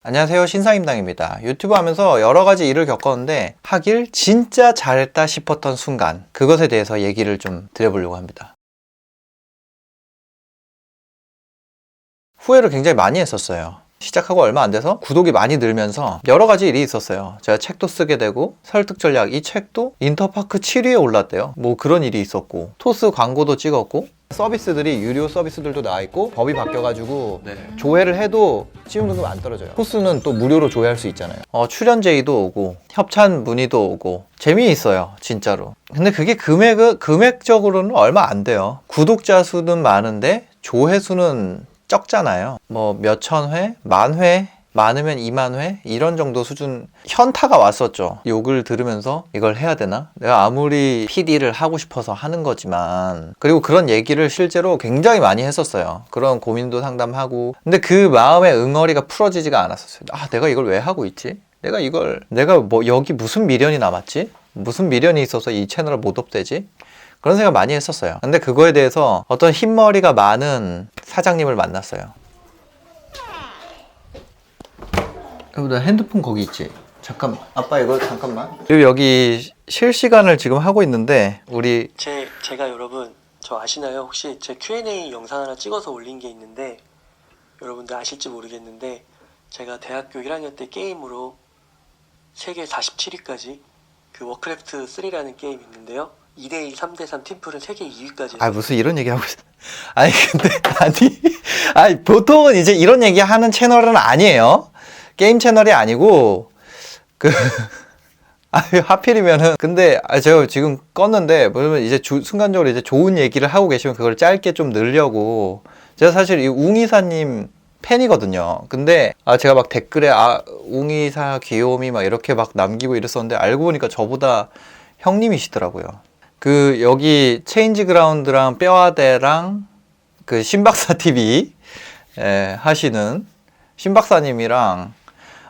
안녕하세요, 신사임당입니다. 유튜브 하면서 여러가지 일을 겪었는데 하길 진짜 잘했다 싶었던 순간, 그것에 대해서 얘기를 좀 드려보려고 합니다. 후회를 굉장히 많이 했었어요. 시작하고 얼마 안 돼서 구독이 많이 늘면서 여러가지 일이 있었어요. 제가 책도 쓰게 되고, 설득전략, 이 책도 인터파크 7위에 올랐대요. 뭐 그런 일이 있었고, 토스 광고도 찍었고, 서비스들이 유료 서비스들도 나와있고, 법이 바뀌어가지고 조회를 해도 지원금이 안 떨어져요. 토스는 또 무료로 조회할 수 있잖아요. 출연 제의도 오고, 협찬 문의도 오고, 재미있어요, 진짜로. 근데 그게 금액적으로는 얼마 안 돼요. 구독자 수는 많은데 조회수는 적잖아요. 뭐 몇천 회, 만 회, 많으면 2만 회 이런 정도 수준. 현타가 왔었죠. 욕을 들으면서 이걸 해야 되나? 내가 아무리 PD를 하고 싶어서 하는 거지만. 그리고 그런 얘기를 실제로 굉장히 많이 했었어요. 그런 고민도 상담하고. 근데 그 마음의 응어리가 풀어지지가 않았었어요. 내가 이걸 왜 하고 있지? 내가 뭐 여기 무슨 미련이 남았지? 무슨 미련이 있어서 이 채널을 못 업되지? 그런 생각 많이 했었어요. 근데 그거에 대해서 어떤 흰머리가 많은 사장님을 만났어요. 나 핸드폰 거기 있지? 잠깐, 아빠 이거 잠깐만. 그리고 여기 실시간을 지금 하고 있는데 제가 여러분 저 아시나요? 혹시 제 Q&A 영상 하나 찍어서 올린 게 있는데 여러분들 아실지 모르겠는데 제가 대학교 1학년 때 게임으로 세계 47위까지 그 워크래프트 3라는 게임이 있는데요. 2대1, 3대3 팀플은 세계 2위까지 했어요. 무슨 이런 얘기 하고 있어. 아니 보통은 이제 이런 얘기 하는 채널은 아니에요. 게임 채널이 아니고 하필이면은. 근데 제가 지금 껐는데 뭐냐면 이제 순간적으로 이제 좋은 얘기를 하고 계시면 그걸 짧게 좀 넣으려고. 제가 사실 이 웅이사님 팬이거든요. 근데 제가 막 댓글에 웅이사 귀요미 막 이렇게 막 남기고 이랬었는데 알고 보니까 저보다 형님이시더라고요. 여기 체인지 그라운드랑 뼈아대랑 신박사 TV 하시는 신박사님이랑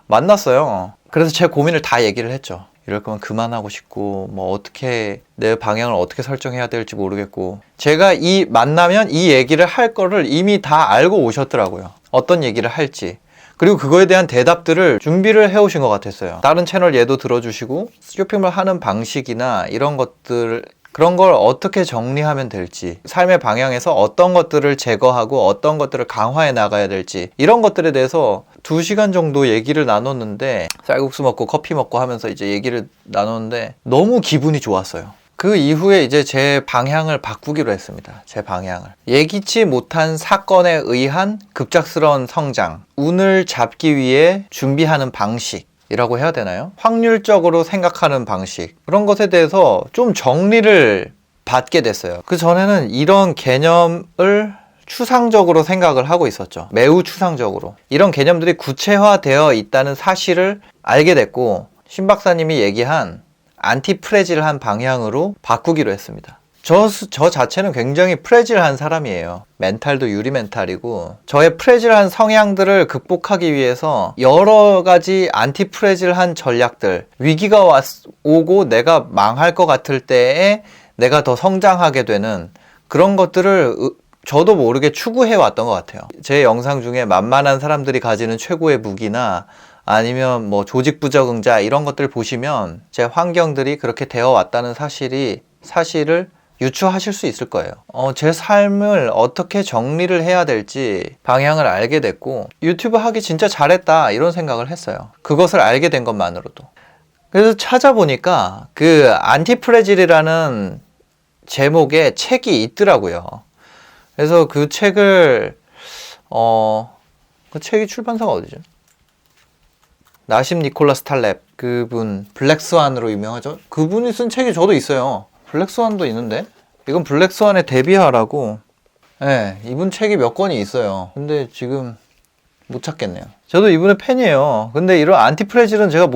만났어요. 그래서 제 고민을 다 얘기를 했죠. 이럴 거면 그만하고 싶고, 뭐 어떻게 내 방향을 어떻게 설정해야 될지 모르겠고. 제가 만나면 이 얘기를 할 거를 이미 다 알고 오셨더라고요. 어떤 얘기를 할지. 그리고 그거에 대한 대답들을 준비를 해오신 것 같았어요. 다른 채널 예도 들어주시고, 쇼핑을 하는 방식이나 이런 것들, 그런 걸 어떻게 정리하면 될지, 삶의 방향에서 어떤 것들을 제거하고 어떤 것들을 강화해 나가야 될지, 이런 것들에 대해서 2시간 정도 얘기를 나눴는데, 쌀국수 먹고 커피 먹고 하면서 이제 얘기를 나눴는데 너무 기분이 좋았어요. 그 이후에 이제 제 방향을 바꾸기로 했습니다. 제 방향을. 예기치 못한 사건에 의한 급작스러운 성장, 운을 잡기 위해 준비하는 방식 이라고 해야 되나요? 확률적으로 생각하는 방식, 그런 것에 대해서 좀 정리를 받게 됐어요. 그 전에는 이런 개념을 추상적으로 생각을 하고 있었죠. 매우 추상적으로. 이런 개념들이 구체화되어 있다는 사실을 알게 됐고, 신 박사님이 얘기한 안티프레질한 방향으로 바꾸기로 했습니다. 저 자체는 굉장히 프레질한 사람이에요. 멘탈도 유리 멘탈이고, 저의 프레질한 성향들을 극복하기 위해서 여러 가지 안티프레질한 전략들, 위기가 오고 내가 망할 것 같을 때에 내가 더 성장하게 되는 그런 것들을 저도 모르게 추구해 왔던 것 같아요. 제 영상 중에 만만한 사람들이 가지는 최고의 무기나 아니면 뭐 조직 부적응자 이런 것들 보시면 제 환경들이 그렇게 되어 왔다는 사실을 유추하실 수 있을 거예요. 제 삶을 어떻게 정리를 해야 될지 방향을 알게 됐고, 유튜브 하기 진짜 잘했다 이런 생각을 했어요. 그것을 알게 된 것만으로도. 그래서 찾아보니까 안티프레질이라는 제목의 책이 있더라고요. 그래서 그 책을 그 책이 출판사가 어디죠? 나심 니콜라스 탈렙, 그분 블랙스완으로 유명하죠. 그분이 쓴 책이 저도 있어요. 블랙스완도 있는데, 이건 블랙스완의 데뷔하라고. 이분 책이 몇 권이 있어요. 근데 지금 못 찾겠네요. 저도 이분의 팬이에요. 근데 이런 안티프레질은 제가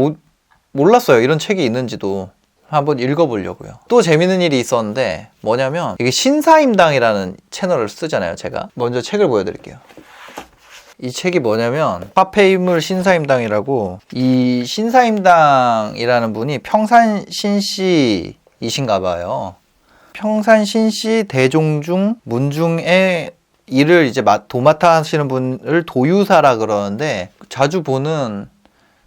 몰랐어요. 이런 책이 있는지도. 한번 읽어보려고요. 또 재밌는 일이 있었는데, 뭐냐면 이게 신사임당이라는 채널을 쓰잖아요, 제가. 먼저 책을 보여드릴게요. 이 책이 뭐냐면 화폐인물 신사임당이라고, 이 신사임당이라는 분이 평산신씨 이신가 봐요. 평산신씨 대종중 문중의 일을 이제 도맡아 하시는 분을 도유사라 그러는데, 자주 보는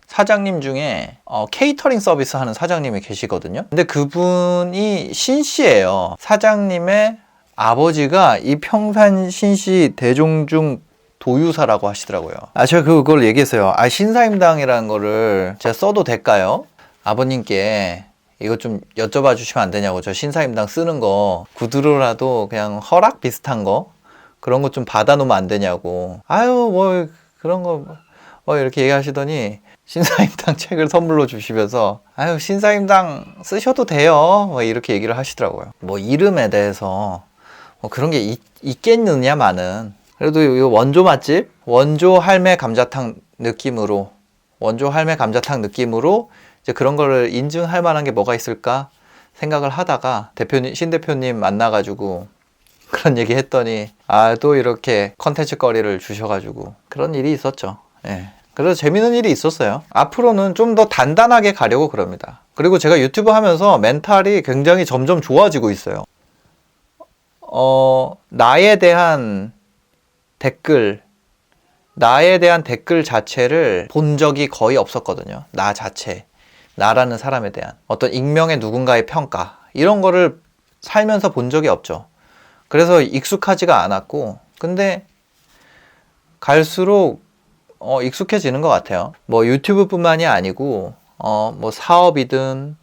사장님 중에 케이터링 서비스 하는 사장님이 계시거든요. 근데 그분이 신씨예요. 사장님의 아버지가 이 평산 신씨 대종중 도유사라고 하시더라고요. 제가 그걸 얘기했어요. 신사임당이라는 거를 제가 써도 될까요? 아버님께 이거 좀 여쭤봐 주시면 안 되냐고. 저 신사임당 쓰는 거 구두로라도 그냥 허락 비슷한 거 그런 거 좀 받아놓으면 안 되냐고. 뭐 그런 거 뭐 이렇게 얘기하시더니 신사임당 책을 선물로 주시면서 신사임당 쓰셔도 돼요 뭐 이렇게 얘기를 하시더라고요. 뭐 이름에 대해서 뭐 그런 게 있겠느냐마는, 그래도 이 원조 맛집, 원조 할매 감자탕 느낌으로 이제 그런 거를 인증할 만한 게 뭐가 있을까 생각을 하다가 신 대표님 만나가지고 그런 얘기 했더니 또 이렇게 컨텐츠 거리를 주셔가지고 그런 일이 있었죠. 예. 그래서 재밌는 일이 있었어요. 앞으로는 좀 더 단단하게 가려고 그럽니다. 그리고 제가 유튜브 하면서 멘탈이 굉장히 점점 좋아지고 있어요. 나에 대한 댓글 자체를 본 적이 거의 없었거든요. 나 자체, 나라는 사람에 대한 어떤 익명의 누군가의 평가, 이런 거를 살면서 본 적이 없죠. 그래서 익숙하지가 않았고, 근데 갈수록 익숙해지는 것 같아요. 뭐 유튜브뿐만이 아니고 뭐 사업이든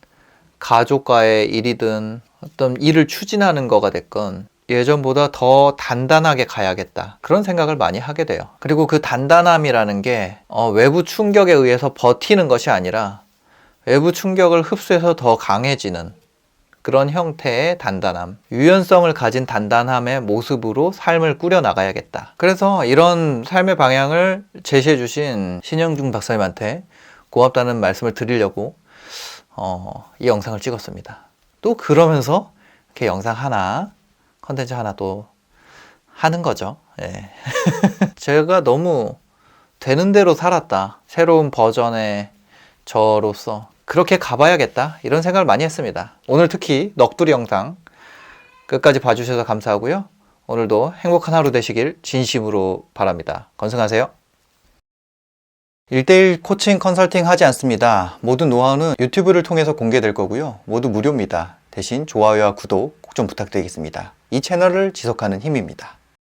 가족과의 일이든 어떤 일을 추진하는 거가 됐건 예전보다 더 단단하게 가야겠다, 그런 생각을 많이 하게 돼요. 그리고 그 단단함이라는 게 외부 충격에 의해서 버티는 것이 아니라 외부 충격을 흡수해서 더 강해지는 그런 형태의 단단함, 유연성을 가진 단단함의 모습으로 삶을 꾸려나가야겠다. 그래서 이런 삶의 방향을 제시해 주신 신영중 박사님한테 고맙다는 말씀을 드리려고 이 영상을 찍었습니다. 또 그러면서 이렇게 영상 하나, 컨텐츠 하나 또 하는 거죠. 예. 제가 너무 되는 대로 살았다. 새로운 버전의 저로서 그렇게 가봐야겠다, 이런 생각을 많이 했습니다. 오늘 특히 넋두리 영상 끝까지 봐주셔서 감사하고요. 오늘도 행복한 하루 되시길 진심으로 바랍니다. 건승하세요. 1:1 코칭 컨설팅 하지 않습니다. 모든 노하우는 유튜브를 통해서 공개될 거고요. 모두 무료입니다. 대신 좋아요와 구독 꼭 좀 부탁드리겠습니다. 이 채널을 지속하는 힘입니다.